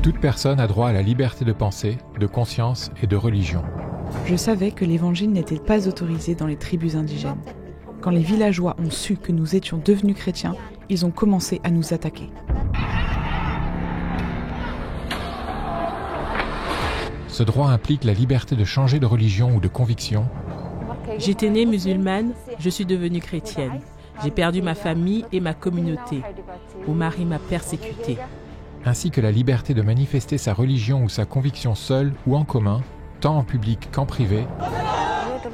Toute personne a droit à la liberté de pensée, de conscience et de religion. Je savais que l'évangile n'était pas autorisé dans les tribus indigènes. Quand les villageois ont su que nous étions devenus chrétiens, ils ont commencé à nous attaquer. Ce droit implique la liberté de changer de religion ou de conviction. J'étais née musulmane, je suis devenue chrétienne. J'ai perdu ma famille et ma communauté. Mon mari m'a persécutée. Ainsi que la liberté de manifester sa religion ou sa conviction seule ou en commun, tant en public qu'en privé.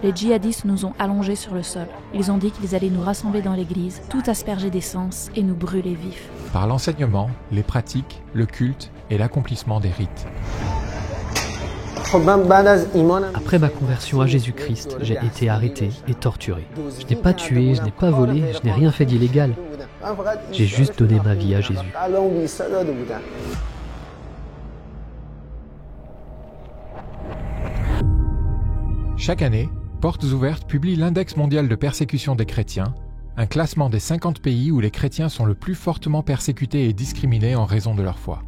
Les djihadistes nous ont allongés sur le sol. Ils ont dit qu'ils allaient nous rassembler dans l'église, tout asperger d'essence et nous brûler vifs. Par l'enseignement, les pratiques, le culte et l'accomplissement des rites. Après ma conversion à Jésus-Christ, j'ai été arrêté et torturé. Je n'ai pas tué, je n'ai pas volé, je n'ai rien fait d'illégal. J'ai juste donné ma vie à Jésus. Chaque année, Portes Ouvertes publie l'Index mondial de persécution des chrétiens, un classement des 50 pays où les chrétiens sont le plus fortement persécutés et discriminés en raison de leur foi.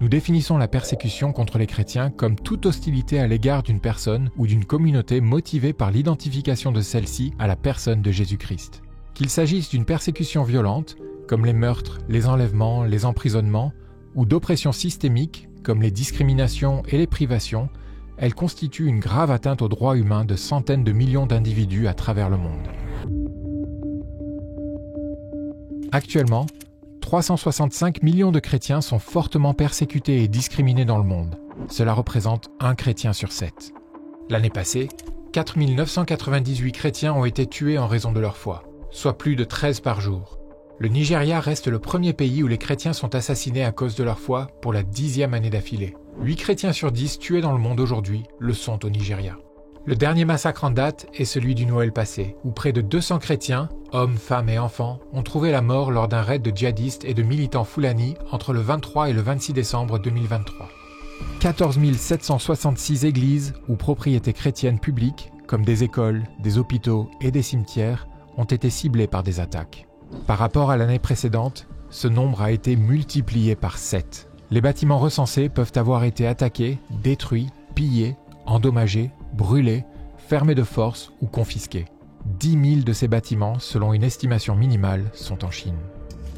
Nous définissons la persécution contre les chrétiens comme toute hostilité à l'égard d'une personne ou d'une communauté motivée par l'identification de celle-ci à la personne de Jésus-Christ. Qu'il s'agisse d'une persécution violente, comme les meurtres, les enlèvements, les emprisonnements, ou d'oppression systémique, comme les discriminations et les privations, elle constitue une grave atteinte aux droits humains de centaines de millions d'individus à travers le monde. Actuellement, 365 millions de chrétiens sont fortement persécutés et discriminés dans le monde. Cela représente 1 chrétien sur 7. L'année passée, 4 998 chrétiens ont été tués en raison de leur foi, soit plus de 13 par jour. Le Nigeria reste le premier pays où les chrétiens sont assassinés à cause de leur foi pour la 10e année d'affilée. 8 chrétiens sur 10 tués dans le monde aujourd'hui le sont au Nigeria. Le dernier massacre en date est celui du Noël passé, où près de 200 chrétiens, hommes, femmes et enfants, ont trouvé la mort lors d'un raid de djihadistes et de militants Fulani entre le 23 et le 26 décembre 2023. 14 766 églises ou propriétés chrétiennes publiques, comme des écoles, des hôpitaux et des cimetières, ont été ciblées par des attaques. Par rapport à l'année précédente, ce nombre a été multiplié par 7. Les bâtiments recensés peuvent avoir été attaqués, détruits, pillés, endommagés, brûlés, fermés de force ou confisqués. 10 000 de ces bâtiments, selon une estimation minimale, sont en Chine.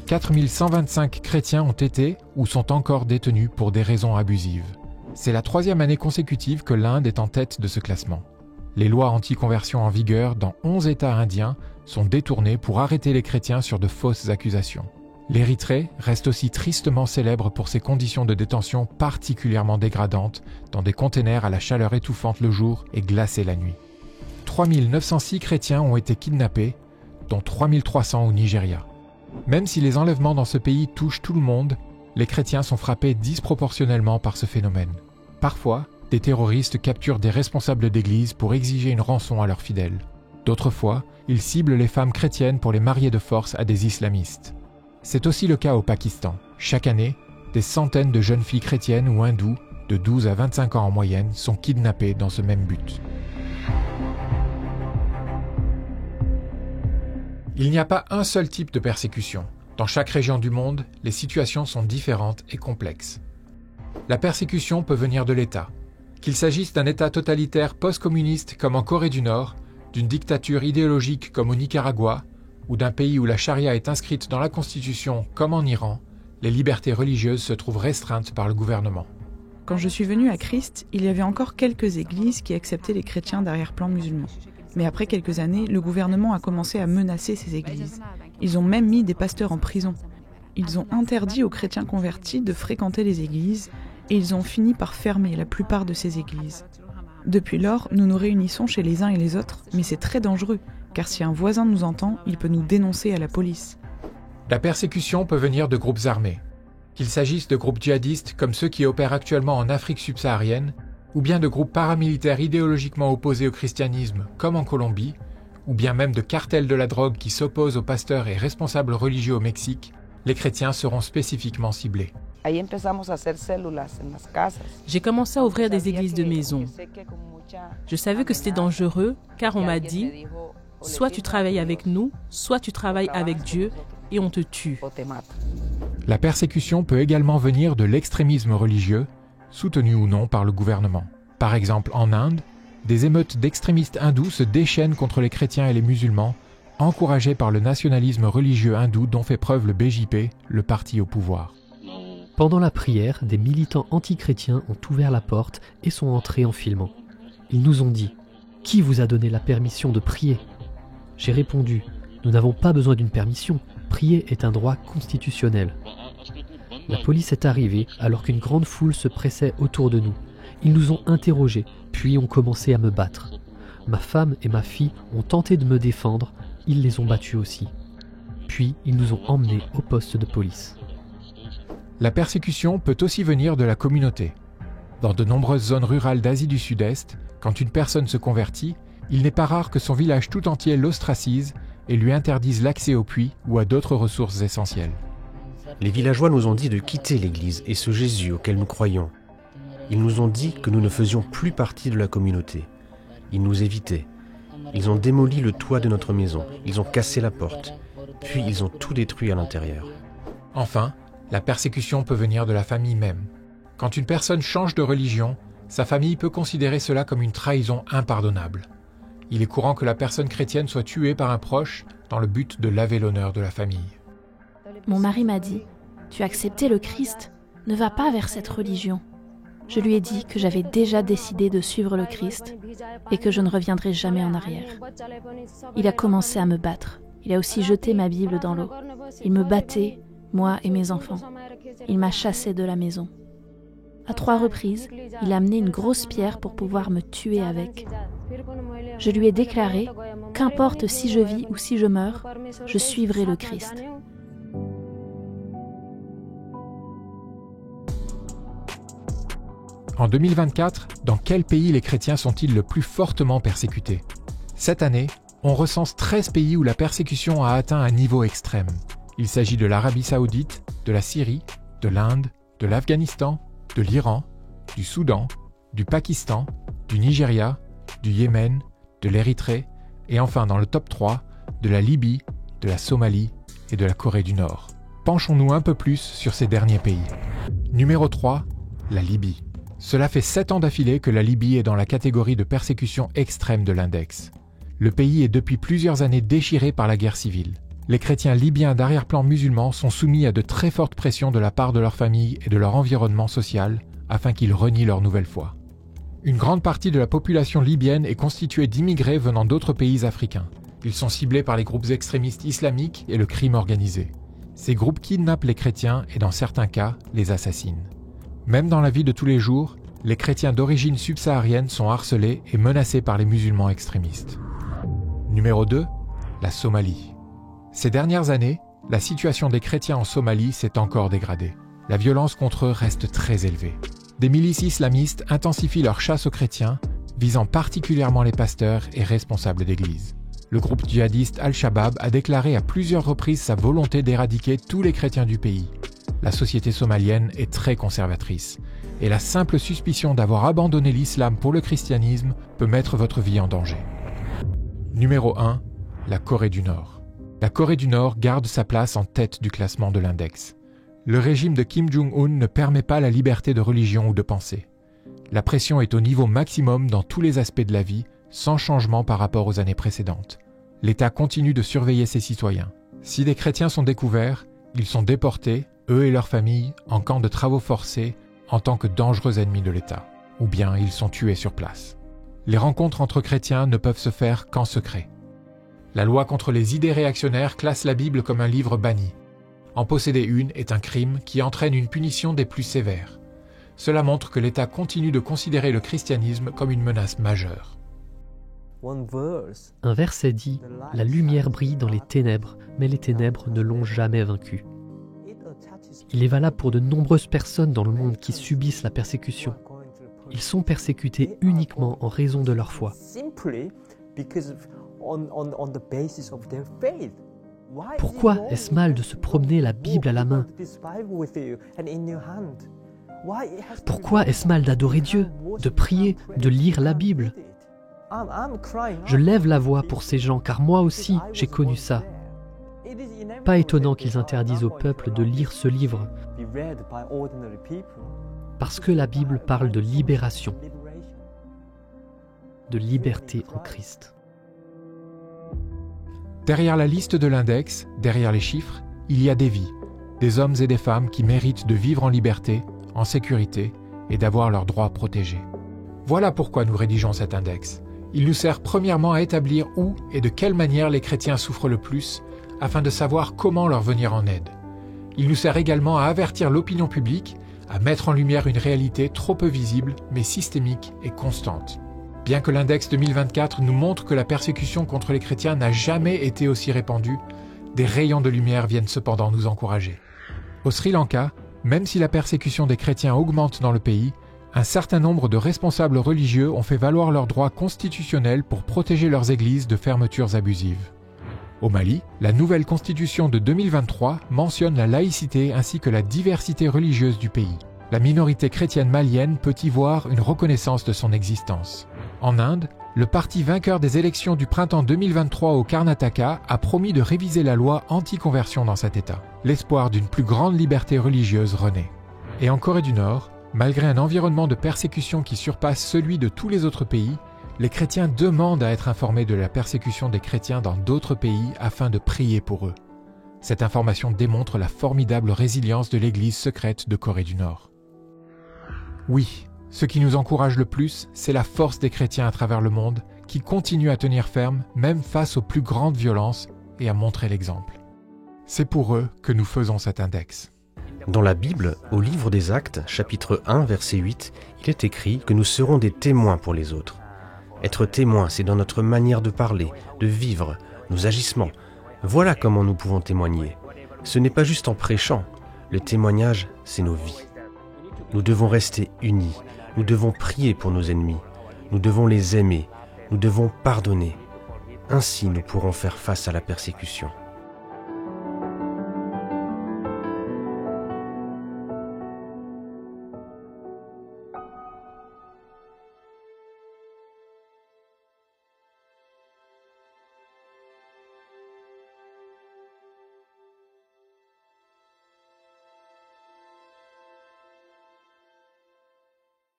4 125 chrétiens ont été ou sont encore détenus pour des raisons abusives. C'est la 3e année consécutive que l'Inde est en tête de ce classement. Les lois anti-conversion en vigueur dans 11 États indiens sont détournées pour arrêter les chrétiens sur de fausses accusations. L'Érythrée reste aussi tristement célèbre pour ses conditions de détention particulièrement dégradantes dans des containers à la chaleur étouffante le jour et glacés la nuit. 3 906 chrétiens ont été kidnappés, dont 3 300 au Nigeria. Même si les enlèvements dans ce pays touchent tout le monde, les chrétiens sont frappés disproportionnellement par ce phénomène. Parfois, des terroristes capturent des responsables d'église pour exiger une rançon à leurs fidèles. D'autres fois, ils ciblent les femmes chrétiennes pour les marier de force à des islamistes. C'est aussi le cas au Pakistan. Chaque année, des centaines de jeunes filles chrétiennes ou hindoues, de 12 à 25 ans en moyenne, sont kidnappées dans ce même but. Il n'y a pas un seul type de persécution. Dans chaque région du monde, les situations sont différentes et complexes. La persécution peut venir de l'État. Qu'il s'agisse d'un État totalitaire post-communiste comme en Corée du Nord, d'une dictature idéologique comme au Nicaragua, ou d'un pays où la charia est inscrite dans la Constitution comme en Iran, les libertés religieuses se trouvent restreintes par le gouvernement. Quand je suis venue à Christ, il y avait encore quelques églises qui acceptaient les chrétiens d'arrière-plan musulmans. Mais après quelques années, le gouvernement a commencé à menacer ces églises. Ils ont même mis des pasteurs en prison. Ils ont interdit aux chrétiens convertis de fréquenter les églises et ils ont fini par fermer la plupart de ces églises. Depuis lors, nous nous réunissons chez les uns et les autres, mais c'est très dangereux, car si un voisin nous entend, il peut nous dénoncer à la police. La persécution peut venir de groupes armés. Qu'il s'agisse de groupes djihadistes comme ceux qui opèrent actuellement en Afrique subsaharienne, ou bien de groupes paramilitaires idéologiquement opposés au christianisme comme en Colombie, ou bien même de cartels de la drogue qui s'opposent aux pasteurs et responsables religieux au Mexique, les chrétiens seront spécifiquement ciblés. J'ai commencé à ouvrir des églises de maison. Je savais que c'était dangereux car on m'a dit « soit tu travailles avec nous, soit tu travailles avec Dieu et on te tue ». La persécution peut également venir de l'extrémisme religieux, soutenu ou non par le gouvernement. Par exemple, en Inde, des émeutes d'extrémistes hindous se déchaînent contre les chrétiens et les musulmans, encouragés par le nationalisme religieux hindou dont fait preuve le BJP, le parti au pouvoir. Pendant la prière, des militants anti-chrétiens ont ouvert la porte et sont entrés en filmant. Ils nous ont dit « Qui vous a donné la permission de prier ?» J'ai répondu « Nous n'avons pas besoin d'une permission, prier est un droit constitutionnel. » La police est arrivée alors qu'une grande foule se pressait autour de nous. Ils nous ont interrogés, puis ont commencé à me battre. Ma femme et ma fille ont tenté de me défendre, ils les ont battus aussi. Puis ils nous ont emmenés au poste de police. La persécution peut aussi venir de la communauté. Dans de nombreuses zones rurales d'Asie du Sud-Est, quand une personne se convertit, il n'est pas rare que son village tout entier l'ostracise et lui interdise l'accès aux puits ou à d'autres ressources essentielles. Les villageois nous ont dit de quitter l'église et ce Jésus auquel nous croyons. Ils nous ont dit que nous ne faisions plus partie de la communauté. Ils nous évitaient. Ils ont démoli le toit de notre maison. Ils ont cassé la porte. Puis ils ont tout détruit à l'intérieur. Enfin, la persécution peut venir de la famille même. Quand une personne change de religion, sa famille peut considérer cela comme une trahison impardonnable. Il est courant que la personne chrétienne soit tuée par un proche dans le but de laver l'honneur de la famille. Mon mari m'a dit « Tu as accepté le Christ, ne va pas vers cette religion. » Je lui ai dit que j'avais déjà décidé de suivre le Christ et que je ne reviendrai jamais en arrière. Il a commencé à me battre. Il a aussi jeté ma Bible dans l'eau. Il me battait, moi et mes enfants. Il m'a chassé de la maison. À 3 reprises, il a amené une grosse pierre pour pouvoir me tuer avec. Je lui ai déclaré « Qu'importe si je vis ou si je meurs, je suivrai le Christ. » En 2024, dans quel pays les chrétiens sont-ils le plus fortement persécutés? Cette année, on recense 13 pays où la persécution a atteint un niveau extrême. Il s'agit de l'Arabie Saoudite, de la Syrie, de l'Inde, de l'Afghanistan, de l'Iran, du Soudan, du Pakistan, du Nigeria, du Yémen, de l'Érythrée et enfin dans le top 3, de la Libye, de la Somalie et de la Corée du Nord. Penchons-nous un peu plus sur ces derniers pays. Numéro 3, la Libye. Cela fait 7 ans d'affilée que la Libye est dans la catégorie de persécution extrême de l'index. Le pays est depuis plusieurs années déchiré par la guerre civile. Les chrétiens libyens d'arrière-plan musulmans sont soumis à de très fortes pressions de la part de leur famille et de leur environnement social afin qu'ils renient leur nouvelle foi. Une grande partie de la population libyenne est constituée d'immigrés venant d'autres pays africains. Ils sont ciblés par les groupes extrémistes islamiques et le crime organisé. Ces groupes kidnappent les chrétiens et dans certains cas, les assassinent. Même dans la vie de tous les jours, les chrétiens d'origine subsaharienne sont harcelés et menacés par les musulmans extrémistes. Numéro 2, la Somalie. Ces dernières années, la situation des chrétiens en Somalie s'est encore dégradée. La violence contre eux reste très élevée. Des milices islamistes intensifient leur chasse aux chrétiens, visant particulièrement les pasteurs et responsables d'église. Le groupe djihadiste Al-Shabaab a déclaré à plusieurs reprises sa volonté d'éradiquer tous les chrétiens du pays. La société somalienne est très conservatrice, et la simple suspicion d'avoir abandonné l'islam pour le christianisme peut mettre votre vie en danger. Numéro 1, la Corée du Nord. La Corée du Nord garde sa place en tête du classement de l'index. Le régime de Kim Jong-un ne permet pas la liberté de religion ou de pensée. La pression est au niveau maximum dans tous les aspects de la vie, sans changement par rapport aux années précédentes. L'État continue de surveiller ses citoyens. Si des chrétiens sont découverts, ils sont déportés, eux et leurs familles, en camp de travaux forcés, en tant que dangereux ennemis de l'État. Ou bien ils sont tués sur place. Les rencontres entre chrétiens ne peuvent se faire qu'en secret. La loi contre les idées réactionnaires classe la Bible comme un livre banni. En posséder une est un crime qui entraîne une punition des plus sévères. Cela montre que l'État continue de considérer le christianisme comme une menace majeure. Un verset dit « La lumière brille dans les ténèbres, mais les ténèbres ne l'ont jamais vaincue. » Il est valable pour de nombreuses personnes dans le monde qui subissent la persécution. Ils sont persécutés uniquement en raison de leur foi. Pourquoi est-ce mal de se promener la Bible à la main? Pourquoi est-ce mal d'adorer Dieu, de prier, de lire la Bible? Je lève la voix pour ces gens car moi aussi j'ai connu ça. Pas étonnant qu'ils interdisent au peuple de lire ce livre, parce que la Bible parle de libération, de liberté en Christ. Derrière la liste de l'index, derrière les chiffres, il y a des vies, des hommes et des femmes qui méritent de vivre en liberté, en sécurité et d'avoir leurs droits protégés. Voilà pourquoi nous rédigeons cet index. Il nous sert premièrement à établir où et de quelle manière les chrétiens souffrent le plus, afin de savoir comment leur venir en aide. Il nous sert également à avertir l'opinion publique, à mettre en lumière une réalité trop peu visible, mais systémique et constante. Bien que l'index 2024 nous montre que la persécution contre les chrétiens n'a jamais été aussi répandue, des rayons de lumière viennent cependant nous encourager. Au Sri Lanka, même si la persécution des chrétiens augmente dans le pays, un certain nombre de responsables religieux ont fait valoir leurs droits constitutionnels pour protéger leurs églises de fermetures abusives. Au Mali, la nouvelle constitution de 2023 mentionne la laïcité ainsi que la diversité religieuse du pays. La minorité chrétienne malienne peut y voir une reconnaissance de son existence. En Inde, le parti vainqueur des élections du printemps 2023 au Karnataka a promis de réviser la loi anti-conversion dans cet État. L'espoir d'une plus grande liberté religieuse renaît. Et en Corée du Nord, malgré un environnement de persécution qui surpasse celui de tous les autres pays, les chrétiens demandent à être informés de la persécution des chrétiens dans d'autres pays afin de prier pour eux. Cette information démontre la formidable résilience de l'Église secrète de Corée du Nord. Oui, ce qui nous encourage le plus, c'est la force des chrétiens à travers le monde qui continuent à tenir ferme même face aux plus grandes violences et à montrer l'exemple. C'est pour eux que nous faisons cet index. Dans la Bible, au livre des Actes, chapitre 1, verset 8, il est écrit que nous serons des témoins pour les autres. Être témoin, c'est dans notre manière de parler, de vivre, nos agissements. Voilà comment nous pouvons témoigner. Ce n'est pas juste en prêchant. Le témoignage, c'est nos vies. Nous devons rester unis. Nous devons prier pour nos ennemis. Nous devons les aimer. Nous devons pardonner. Ainsi, nous pourrons faire face à la persécution.